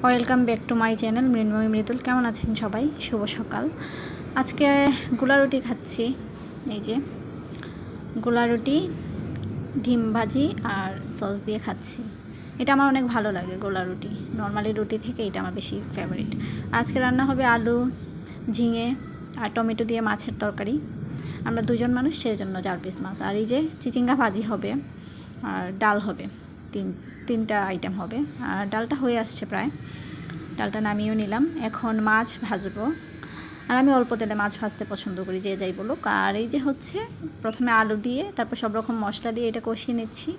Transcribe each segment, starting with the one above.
Welcome back to my channel Mrinmoyee Mridul. কেমন আছেন সবাই? শুভ সকাল। আজকে গোলা রুটি খাচ্ছি। এই যে গোলা রুটি, ডিম ভাজি আর সস দিয়ে খাচ্ছি। এটা আমার অনেক ভালো লাগে। গোলা রুটি নর্মালি রুটি থেকে এটা আমার বেশি ফেভারিট। আজকে রান্না হবে আলু, ঝিঙে আর টমেটো দিয়ে মাছের তরকারি। আমরা দুজন মানুষ, সেজন্য 4 পিস মাছ। আর এই যে চিচিঙ্গা ভাজি হবে আর ডাল হবে। তিনটা আইটেম হবে। আর ডালটা হয়ে আসছে প্রায়। ডালটা নামিয়েও নিলাম। এখন মাছ ভাজবো। আর আমি অল্প তেলে মাছ ভাজতে পছন্দ করি, যে যাই বলুক। আর এই যে হচ্ছে প্রথমে আলু দিয়ে, তারপর সব রকম মশলা দিয়ে এটা কষিয়ে নিচ্ছি।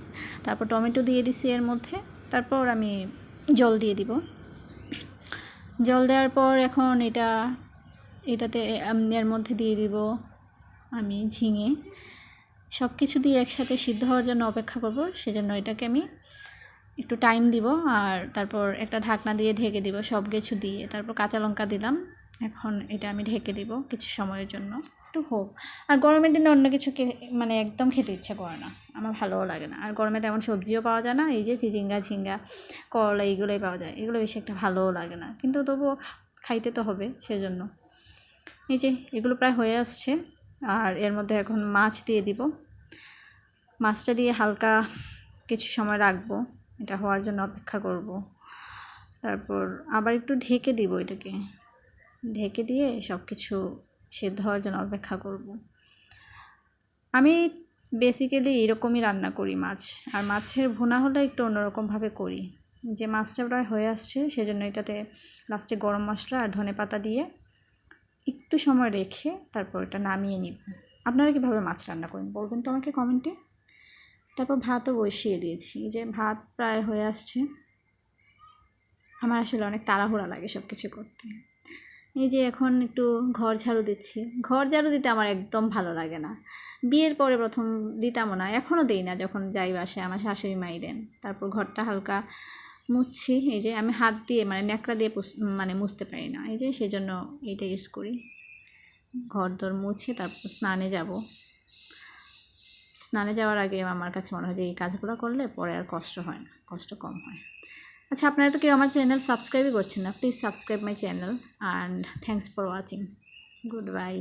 তারপর টমেটো দিয়ে দিছি এর মধ্যে। তারপর আমি জল দিয়ে দিব। জল দেওয়ার পর এখন এটাতে এর মধ্যে দিয়ে দিব আমি ঝিঙে। সব কিছু দিয়ে একসাথে সিদ্ধ হওয়ার জন্য অপেক্ষা করব। সেজন্য এটাকে আমি একটু টাইম দিব। আর তারপর একটা ঢাকনা দিয়ে ঢেকে দিব সব কিছু দিয়ে। তারপর কাঁচা লঙ্কা দিলাম। এখন এটা আমি ঢেকে দিব কিছু সময়ের জন্য, একটু হোক। আর গরমের দিনে অন্য কিছু মানে একদম খেতে ইচ্ছা করে না, আমার ভালোও লাগে না। আর গরমে তেমন সবজিও পাওয়া যায় না। এই যে চিচিঙ্গা, ঝিঙ্গা, করলা এইগুলোই পাওয়া যায়। এগুলো বেশি একটা ভালোও লাগে না, কিন্তু তবুও খাইতে তো হবে, সেজন্য। এই যে এগুলো প্রায় হয়ে আসছে। আর এর মধ্যে এখন মাছ দিয়ে দিব। মাছটা দিয়ে হালকা কিছু সময় রাখবো, এটা হওয়ার জন্য অপেক্ষা করব। তারপর আবার একটু ঢেকে দিব। এটাকে ঢেকে দিয়ে সব কিছু সেদ্ধ হওয়ার জন্য অপেক্ষা করব। আমি বেসিক্যালি এরকমই রান্না করি মাছ। আর মাছের ভুনা হলে একটু অন্যরকমভাবে করি। যে মাছটা প্রায় হয়ে আসছে, সেজন্য এটাতে লাস্টে গরম মশলা আর ধনেপাতা দিয়ে একটু সময় রেখে তারপর এটা নামিয়ে নিব। আপনারা কীভাবে মাছ রান্না করেন বলবেন তো আমাকে কমেন্টে। তারপর ভাতও বসিয়ে দিয়েছি। যে ভাত প্রায় হয়ে আসছে। আমার আসলে অনেক তাড়াহুড়া লাগে সব কিছু করতে। এই যে এখন একটু ঘর ঝাড়ু দিচ্ছি। ঘর ঝাড়ু দিতে আমার একদম ভালো লাগে না। বিয়ের পরে প্রথম দিতামও না, এখনও দিই না। যখন যাই বাসায় আমার শাশুড়ি মাই দেন। তারপর ঘরটা হালকা মুছছি। এই যে আমি হাত দিয়ে মানে ন্যাকড়া দিয়ে মুছতে পারি না, এই যে সেজন্য এইটা ইউজ করি। ঘর দর মুছে তারপর স্নানে যাব। স্নানে যাওয়ার আগে আমার কাছে মনে হয় যে এই কাজগুলো করলে পরে আর কষ্ট হয় না, কষ্ট কম হয়। আচ্ছা, আপনারা তো কেউ আমার চ্যানেল সাবস্ক্রাইবই করছেন না। Please subscribe my channel and thanks for watching. Good bye.